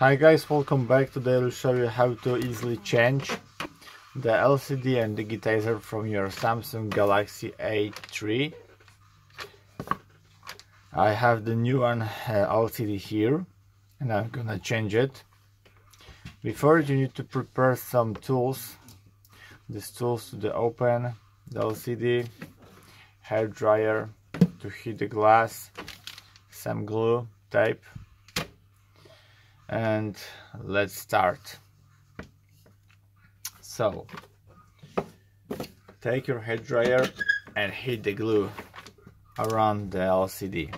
Hi guys, welcome back. Today I'll show you how to easily change the LCD and digitizer from your Samsung Galaxy A3. I have the new one LCD here and I'm gonna change it. Before you need to prepare some tools. These tools to open the LCD, hair dryer to heat the glass, some glue, tape, and let's start. So take your hair dryer and heat the glue around the LCD.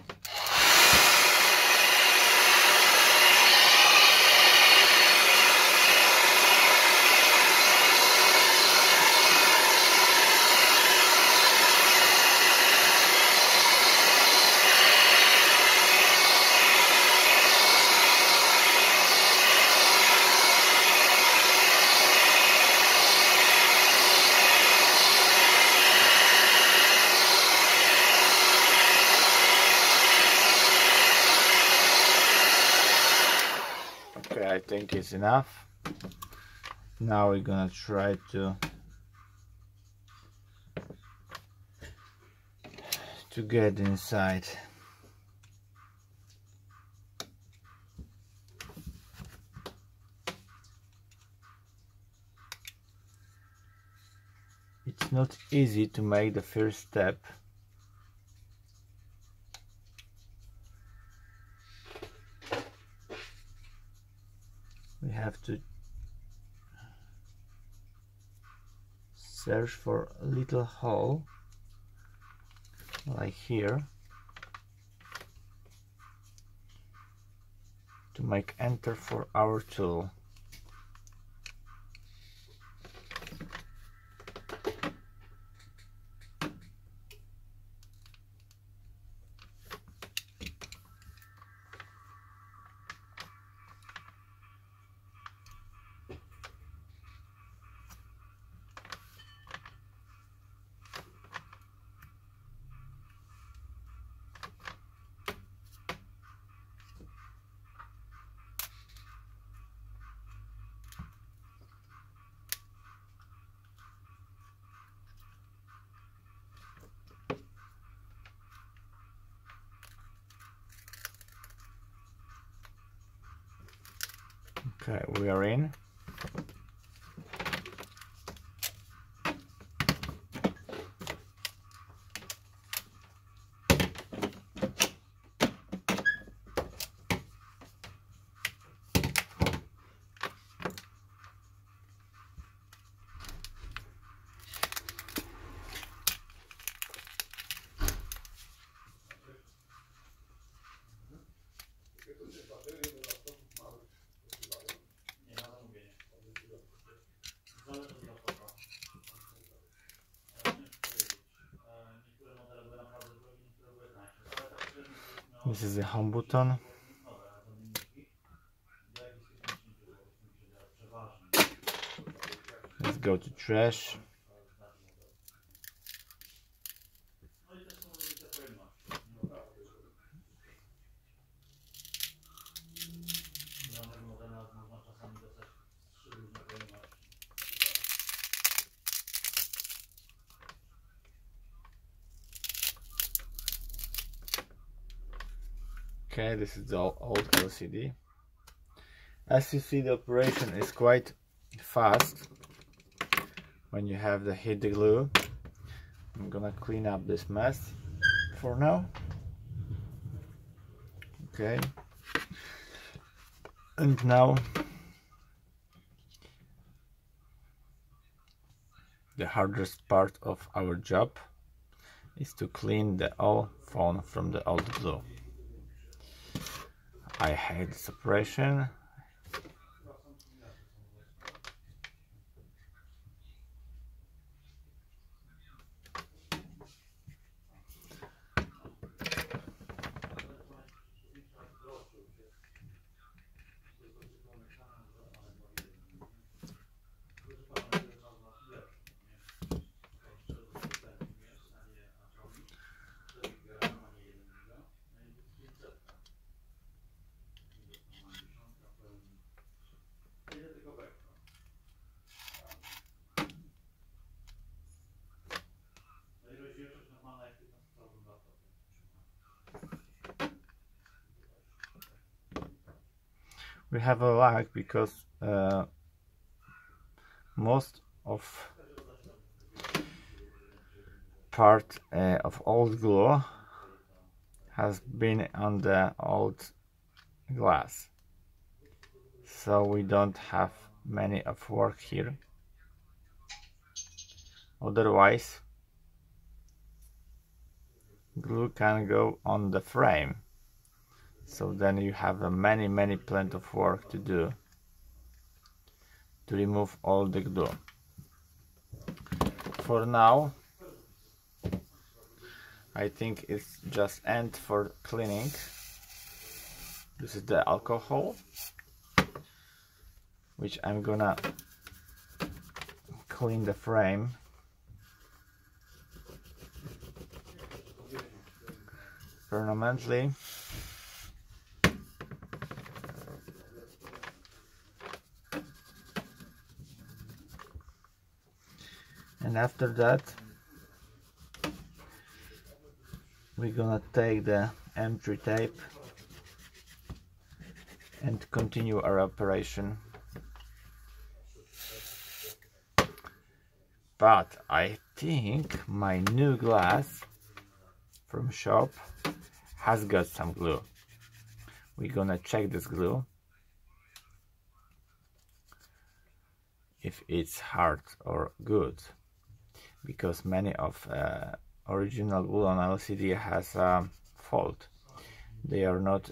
Okay, I think it's enough. Now we're gonna try to get inside. It's not easy to make the first step. We have to search for a little hole like here to make enter for our tool. Okay, we are in. This is the home button. Let's go to trash. Okay, this is the old LCD. As you see, the operation is quite fast when you have the heat the glue. I'm gonna clean up this mess for now. Okay, and now the hardest part of our job is to clean the old phone from the old glue. I hate this operation. we have a lag because most of part of old glue has been on the old glass, so we don't have many of work here. Otherwise glue can go on the frame, so then you have a many plenty of work to do to remove all the glue. For now I think it's just end for cleaning. This is the alcohol, which I'm gonna clean the frame. Permanently. And after that we're gonna take the M3 tape and continue our operation. But I think my new glass from shop has got some glue. We're gonna check this glue if it's hard or good, because many of original glue on LCD has a fault. They are not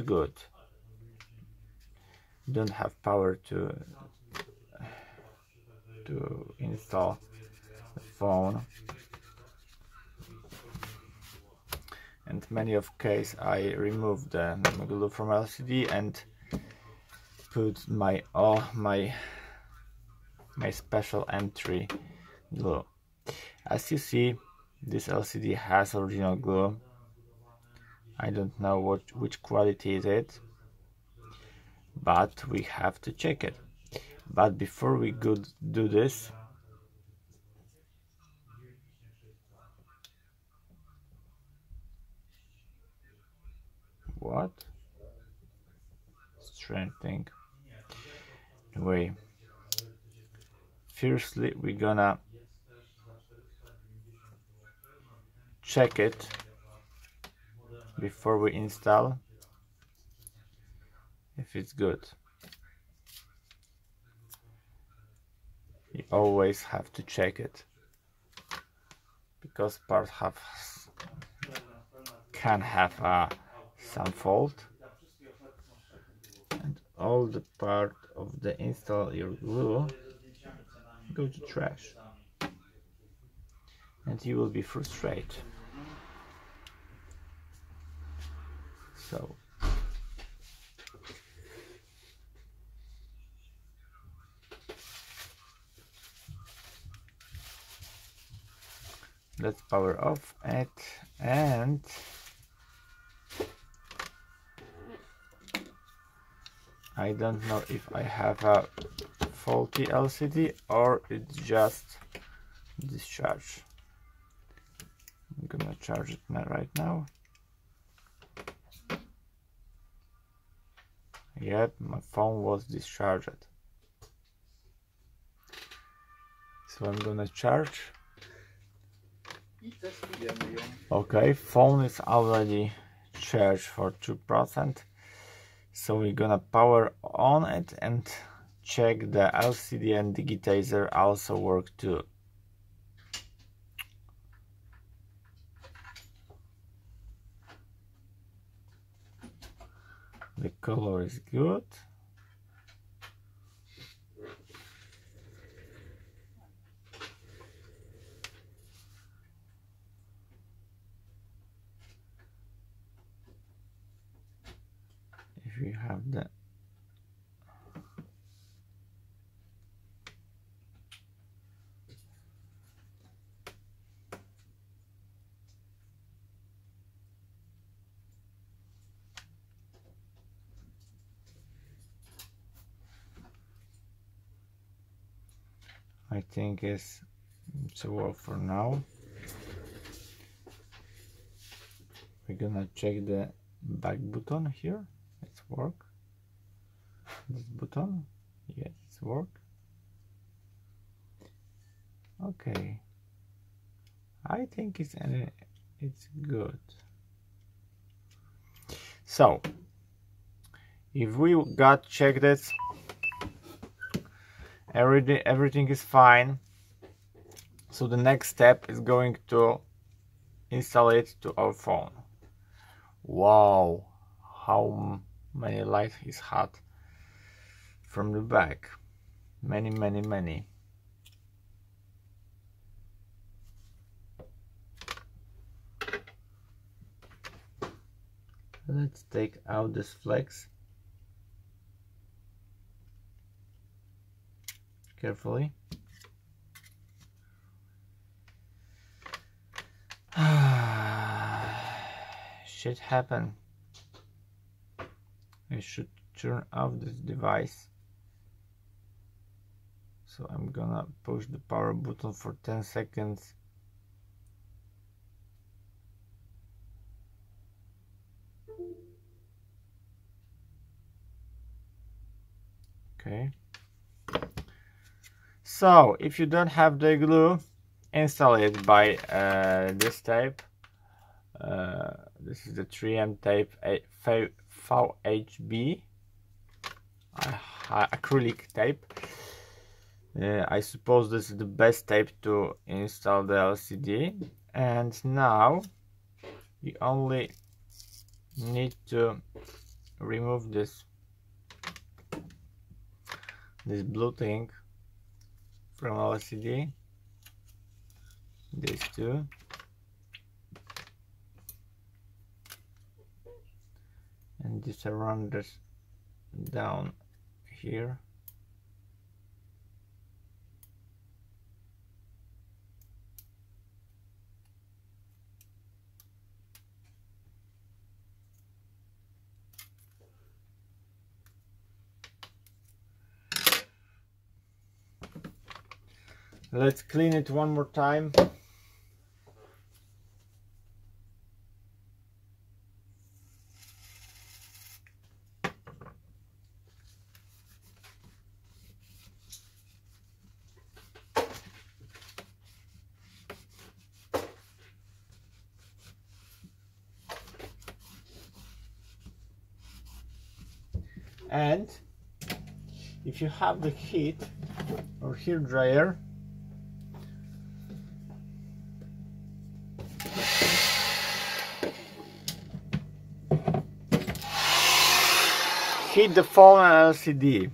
good. Don't have power to install the phone. And many of case I removed the glue from LCD and put my special M3 glue. As you see, this LCD has original glue. I don't know which quality is it, but we have to check it. But before we could do this, what? Strange thing. Anyway, firstly we're gonna check it before we install if it's good. You always have to check it, because parts can have some fault, and all the part of the install your glue go to trash, and you will be frustrated. So let's power off it, and I don't know if I have a faulty LCD or it's just discharge. I'm gonna charge it right now. Yep, my phone was discharged. So I'm gonna charge. Okay, phone is already charged for 2%. So we're gonna power on it and check the LCD and digitizer also work too. The color is good. If you have the I think it's a work for now. We're gonna check the back button here. It's work. this button. Yes, it's work. Okay, I think it's good. So if we got checked it, everything is fine. So the next step is going to install it to our phone. Wow, how many lights is hot from the back. Many. Let's take out this flex carefully. Shit happened. I should turn off this device. So I'm gonna push the power button for 10 seconds. Okay. So if you don't have the glue, install it by this tape. This is the 3M tape VHB acrylic tape. I suppose this is the best tape to install the LCD. And now you only need to remove this blue thing from LCD. These two. And this around this down here. Let's clean it one more time. And if you have the heat or hair dryer, heat the phone and LCD.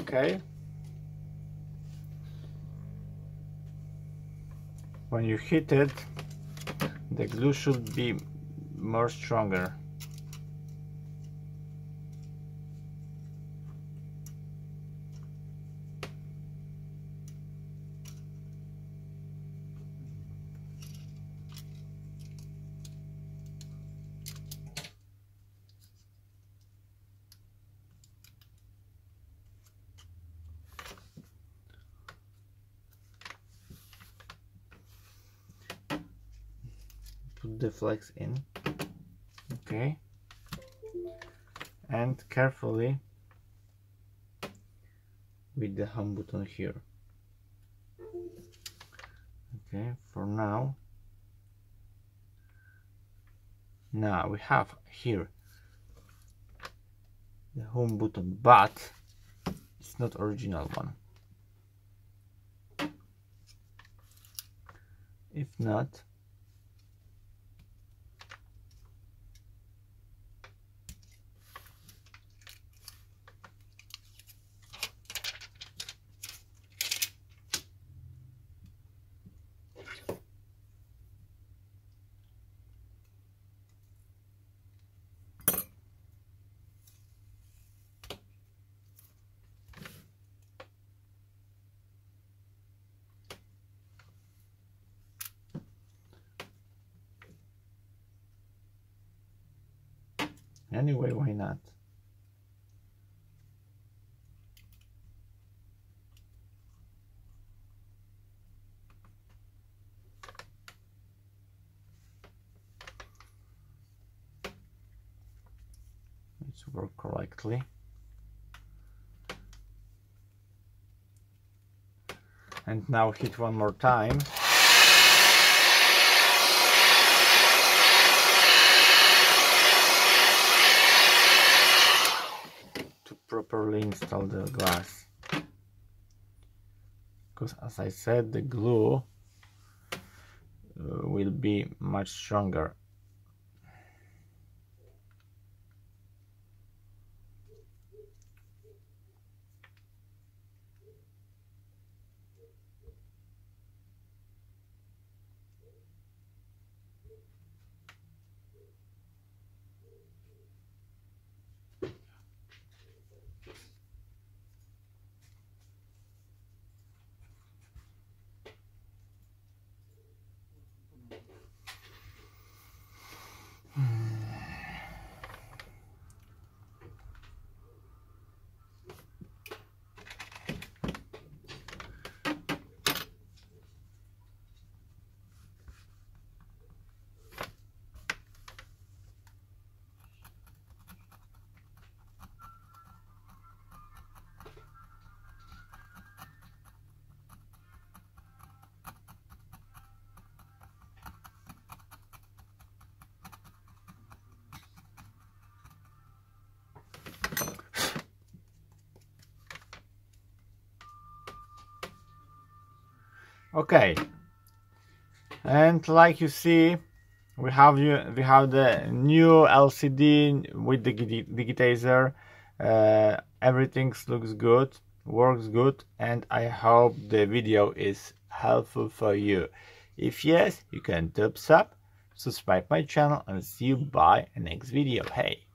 Okay. When you heat it, the glue should be more stronger. Put the flex in, okay, and carefully with the home button here. Okay, for now we have here the home button, but it's not original one. If not, Anyway, why not? Let's work correctly. And now hit one more time. To properly install the glass. Because as I said, the glue will be much stronger. Okay, and like you see, we have the new LCD with the digitizer. Everything looks good, works good, and I hope the video is helpful for you. If yes, you can thumbs up, subscribe my channel, and see you by the next video. Hey.